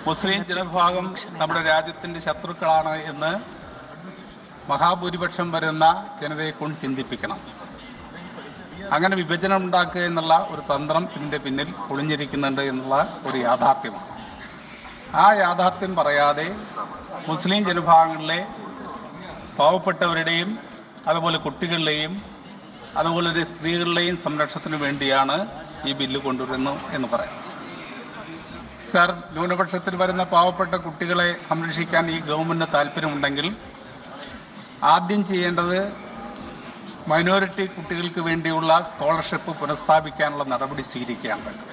മുസ്ലിം ജനവിഭാഗം നമ്മുടെ രാജ്യത്തിൻ്റെ ശത്രുക്കളാണ് എന്ന് മഹാഭൂരിപക്ഷം വരുന്ന ജനതയെ കൊണ്ട് ചിന്തിപ്പിക്കണം. അങ്ങനെ വിഭജനം ഉണ്ടാക്കുക എന്നുള്ള ഒരു തന്ത്രം ഇതിൻ്റെ പിന്നിൽ ഒളിഞ്ഞിരിക്കുന്നുണ്ട് എന്നുള്ള ഒരു യാഥാർത്ഥ്യമാണ്. ആ യാഥാർത്ഥ്യം പറയാതെ മുസ്ലിം ജനവിഭാഗങ്ങളിലെ പാവപ്പെട്ടവരുടെയും അതുപോലെ കുട്ടികളുടെയും അതുപോലെ ഒരു സ്ത്രീകളുടെയും സംരക്ഷണത്തിന് വേണ്ടിയാണ് ഈ ബില്ല് കൊണ്ടുവരുന്നു എന്ന് പറയുന്നത്. സർ, ന്യൂനപക്ഷത്തിൽ വരുന്ന പാവപ്പെട്ട കുട്ടികളെ സംരക്ഷിക്കാൻ ഈ ഗവൺമെൻറ്റിന് താല്പര്യമുണ്ടെങ്കിൽ ആദ്യം ചെയ്യേണ്ടത് മൈനോറിറ്റി കുട്ടികൾക്ക് വേണ്ടിയുള്ള സ്കോളർഷിപ്പ് പുനഃസ്ഥാപിക്കാനുള്ള നടപടി സ്വീകരിക്കുകയാണ് വേണ്ടത്.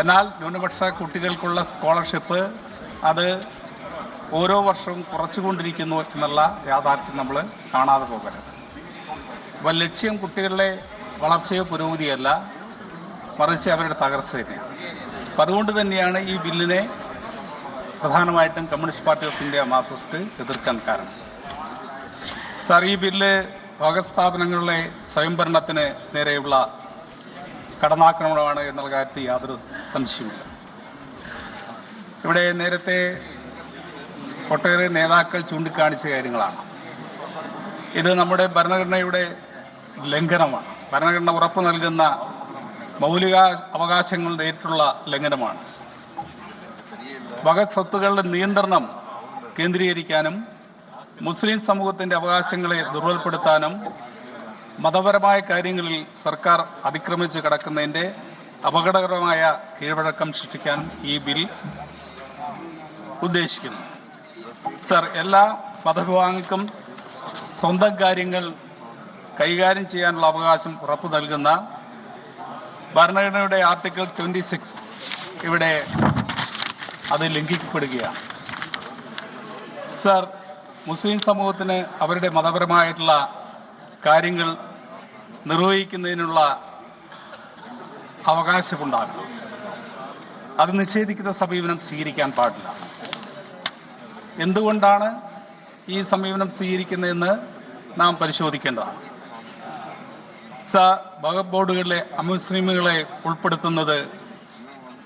എന്നാൽ ന്യൂനപക്ഷ കുട്ടികൾക്കുള്ള സ്കോളർഷിപ്പ് അത് ഓരോ വർഷവും കുറച്ചുകൊണ്ടിരിക്കുന്നു എന്നുള്ള യാഥാർത്ഥ്യം നമ്മൾ കാണാതെ പോകരുത്. അപ്പോൾ ലക്ഷ്യം കുട്ടികളുടെ വളർച്ചയോ പുരോഗതിയല്ല, മറിച്ച് അവരുടെ തകർച്ച തന്നെയാണ്. അപ്പം അതുകൊണ്ട് തന്നെയാണ് ഈ ബില്ലിനെ പ്രധാനമായിട്ടും communist party of India Marxist എതിർക്കാൻ കാരണം. സാർ, ഈ ബില്ല് ഭരണസ്ഥാപനങ്ങളിലെ സ്വയംഭരണത്തിന് നേരെയുള്ള കടന്നാക്രമണമാണ് എന്നുള്ള കാര്യത്തിൽ യാതൊരു സംശയമില്ല. ഇവിടെ നേരത്തെ ഒട്ടേറെ നേതാക്കൾ ചൂണ്ടിക്കാണിച്ച കാര്യങ്ങളാണ്. ഇത് നമ്മുടെ ഭരണഘടനയുടെ ലംഘനമാണ്. ഭരണഘടന ഉറപ്പു നൽകുന്ന മൗലിക അവകാശങ്ങൾ നേരിട്ടുള്ള ലംഘനമാണ്. സ്വത്തുക്കളുടെ നിയന്ത്രണം കേന്ദ്രീകരിക്കാനും മുസ്ലിം സമൂഹത്തിന്റെ അവകാശങ്ങളെ ദുർബലപ്പെടുത്താനും മതപരമായ കാര്യങ്ങളിൽ സർക്കാർ അതിക്രമിച്ച് കിടക്കുന്നതിന്റെ അപകടകരമായ കീഴ്വഴക്കം സൃഷ്ടിക്കാൻ ഈ ബിൽ ഉദ്ദേശിക്കുന്നു. സർ, എല്ലാ മതവിഭാഗങ്ങൾക്കും സ്വന്തം കാര്യങ്ങൾ കൈകാര്യം ചെയ്യാനുള്ള അവകാശം ഉറപ്പു നൽകുന്ന ഭരണഘടനയുടെ ആർട്ടിക്കിൾ 26 ഇവിടെ അത് ലംഘിക്കപ്പെടുകയാണ്. സർ, മുസ്ലിം സമൂഹത്തിന് അവരുടെ മതപരമായിട്ടുള്ള കാര്യങ്ങൾ നിർവഹിക്കുന്നതിനുള്ള അവകാശമുണ്ടാകും. അത് നിഷേധിക്കുന്ന സമീപനം സ്വീകരിക്കാൻ പാടില്ല. എന്തുകൊണ്ടാണ് ഈ സമീപനം സ്വീകരിക്കുന്നതെന്ന് നാം പരിശോധിക്കേണ്ടതാണ്. വഖഫ് ബോർഡുകളിലെ അമുസ്ലിമുകളെ ഉൾപ്പെടുത്തുന്നത്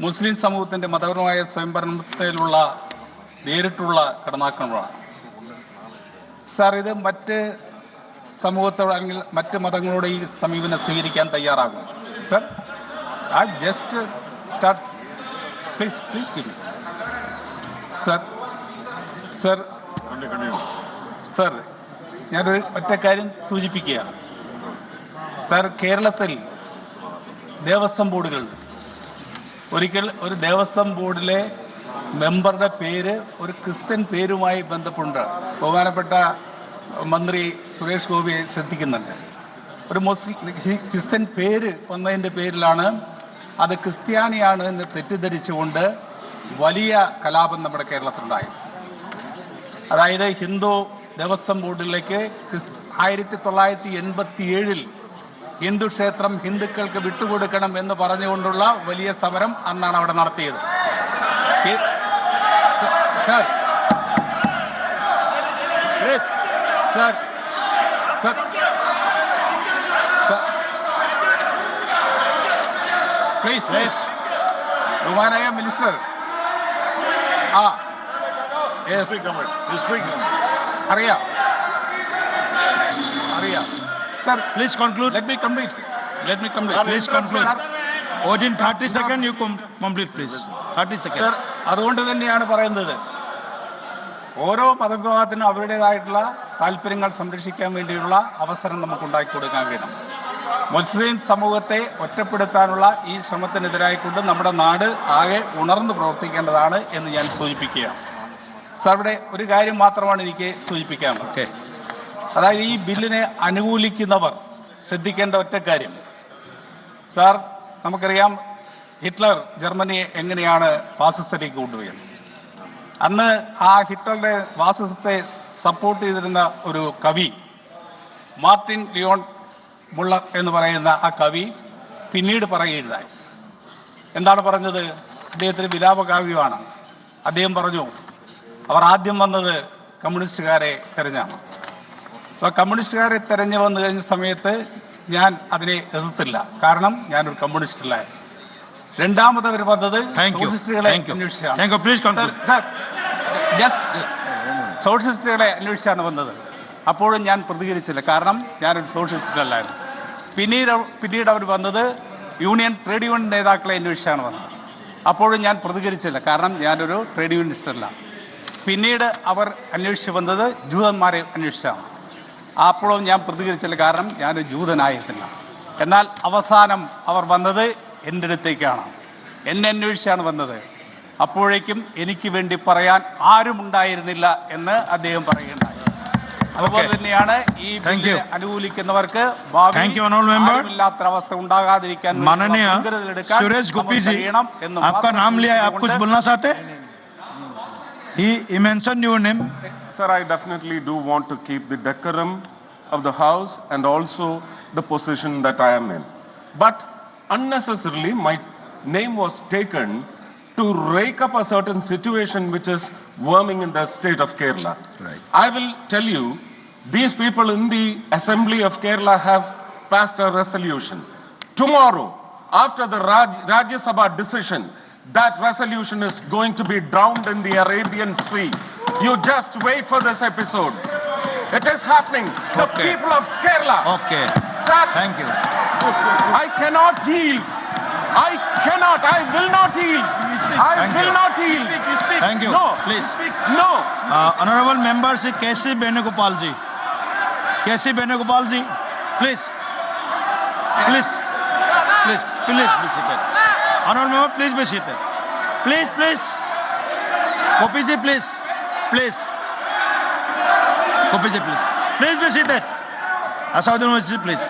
മുസ്ലിം സമൂഹത്തിന്റെ മതപരമായ സ്വയംഭരണത്തിലുള്ള നേരിട്ടുള്ള കടന്നാക്രമണമാണ്. സാർ, ഇത് മറ്റ് സമൂഹത്തോട് അല്ലെങ്കിൽ മറ്റ് മതങ്ങളോട് ഈ സമീപനം സ്വീകരിക്കാൻ തയ്യാറാകും. Sir, I just start. Please give me. Sir, ഞാനൊരു ഒറ്റ കാര്യം സൂചിപ്പിക്കുകയാണ്. സർ, കേരളത്തിൽ ദേവസ്വം ബോർഡുകളുണ്ട്. ഒരിക്കൽ ഒരു ദേവസ്വം ബോർഡിലെ മെമ്പറുടെ പേര് ഒരു ക്രിസ്ത്യൻ പേരുമായി ബന്ധപ്പെട്ട് ബഹുമാനപ്പെട്ട മന്ത്രി സുരേഷ് ഗോപിയെ ശ്രദ്ധിക്കുന്നുണ്ട്. ഒരു ക്രിസ്ത്യൻ പേര് വന്നതിൻ്റെ പേരിലാണ് അത് ക്രിസ്ത്യാനിയാണ് എന്ന് തെറ്റിദ്ധരിച്ചുകൊണ്ട് വലിയ കലാപം നമ്മുടെ കേരളത്തിലുണ്ടായി. അതായത് ഹിന്ദു ദേവസ്വം ബോർഡിലേക്ക് 1987 ഹിന്ദു ക്ഷേത്രം ഹിന്ദുക്കൾക്ക് വിട്ടുകൊടുക്കണം എന്ന് പറഞ്ഞുകൊണ്ടുള്ള വലിയ സമരം അന്നാണ് അവിടെ നടത്തിയത്. സർ, പ്ലീസ് ബഹുമാനായ മിനിസ്റ്റർ. അറിയാം. Sir, please conclude. Let me complete. Please conclude. Within 30 seconds, you complete, please. 30 seconds. Sir, അതുകൊണ്ട് തന്നെയാണ് പറയുന്നത്, ഓരോ മതവിഭാഗത്തിനും അവരുടേതായിട്ടുള്ള താല്പര്യങ്ങൾ സംരക്ഷിക്കാൻ വേണ്ടിയുള്ള അവസരം നമുക്ക് ഉണ്ടാക്കി കൊടുക്കാൻ കഴിയണം. മുസ്ലിം സമൂഹത്തെ ഒറ്റപ്പെടുത്താനുള്ള ഈ ശ്രമത്തിനെതിരായിക്കൊണ്ട് നമ്മുടെ നാട് ആകെ ഉണർന്ന് പ്രവർത്തിക്കേണ്ടതാണ് എന്ന് ഞാൻ സൂചിപ്പിക്കുകയാണ്. സാർ, ഇവിടെ ഒരു കാര്യം മാത്രമാണ് എനിക്ക് സൂചിപ്പിക്കാനുള്ളത്. ഓക്കെ, അതായത് ഈ ബില്ലിനെ അനുകൂലിക്കുന്നവർ ശ്രദ്ധിക്കേണ്ട ഒറ്റ കാര്യം. സാർ, നമുക്കറിയാം ഹിറ്റ്ലർ ജർമ്മനിയെ എങ്ങനെയാണ് ഫാസിസത്തിലേക്ക് കൊണ്ടുപോയത്. അന്ന് ആ ഹിറ്റ്ലറുടെ ഫാസിസത്തെ സപ്പോർട്ട് ചെയ്തിരുന്ന ഒരു കവി മാർട്ടിൻ ലിയോൺ മുള്ളർ എന്ന് പറയുന്ന ആ കവി പിന്നീട് പറയുകയുണ്ടായി. എന്താണ് പറഞ്ഞത്? അദ്ദേഹത്തിന് വിലാപകാവ്യമാണ്. അദ്ദേഹം പറഞ്ഞു, അവർ ആദ്യം വന്നത് കമ്മ്യൂണിസ്റ്റുകാരെ തെരഞ്ഞാണ്. അപ്പോൾ കമ്മ്യൂണിസ്റ്റുകാരെ തെരഞ്ഞു വന്നു കഴിഞ്ഞ സമയത്ത് ഞാൻ അതിനെ എതിർത്തില്ല, കാരണം ഞാനൊരു കമ്മ്യൂണിസ്റ്റല്ലായിരുന്നു. രണ്ടാമത് അവർ വന്നത് Thank you. സോഷ്യലിസ്റ്റുകളെ Thank you. അന്വേഷിച്ചാണ്. Thank you. Please conclude. Sir just സോഷ്യലിസ്റ്റുകളെ അന്വേഷിച്ചാണ് വന്നത്. അപ്പോഴും ഞാൻ പ്രതികരിച്ചില്ല, കാരണം ഞാനൊരു സോഷ്യലിസ്റ്റ് അല്ലായിരുന്നു. പിന്നീട് അവർ വന്നത് ട്രേഡ് യൂണിയൻ നേതാക്കളെ അന്വേഷിച്ചാണ് വന്നത്. അപ്പോഴും ഞാൻ പ്രതികരിച്ചില്ല, കാരണം ഞാനൊരു ട്രേഡ് യൂണിയനിസ്റ്റ് അല്ല. പിന്നീട് അവർ അന്വേഷിച്ച് വന്നത് ജൂതന്മാരെ അന്വേഷിച്ചാണ്. അപ്പോഴും ഞാൻ പ്രതികരിച്ചില്ല, കാരണം ഞാനൊരു ജൂതനായിരുന്നില്ല. എന്നാൽ അവസാനം അവർ വന്നത് എൻ്റെ അടുത്തേക്കാണ്, എന്നെ അന്വേഷിച്ചാണ് വന്നത്. അപ്പോഴേക്കും എനിക്ക് വേണ്ടി പറയാൻ ആരും ഉണ്ടായിരുന്നില്ല എന്ന് അദ്ദേഹം പറയുകയുണ്ടായി. അതുപോലെ തന്നെയാണ് ഈ ബില്ലിനെ അനുകൂലിക്കുന്നവർക്ക് ഭാവിയില്ലാത്ത അവസ്ഥ ഉണ്ടാകാതിരിക്കാൻ सुरेश गोपी जी, आपका नाम लिया है, आप कुछ बोलना चाहते हैं? He mentioned your name. Sir, I definitely do want to keep the decorum of the house and also the position that I am in. But unnecessarily, my name was taken to rake up a certain situation which is worming in the state of Kerala. Right. I will tell you, these people in the Assembly of Kerala have passed a resolution. Tomorrow, after the Rajya Sabha decision, that resolution is going to be drowned in the Arabian Sea. You just wait for this episode. It is happening. The people of Kerala. Okay. Sir, Thank you. I cannot yield. I will not yield. Thank will you. not yield. Thank you. No. Please. No. Honorable member Sri K.C. Venugopal ji. K.C. Venugopal ji, please. Please be seated. Honorable member, please be seated. Please. Gopi ji, please. Gopi ji, please. Please be seated. Asaduddin Owaisi, please.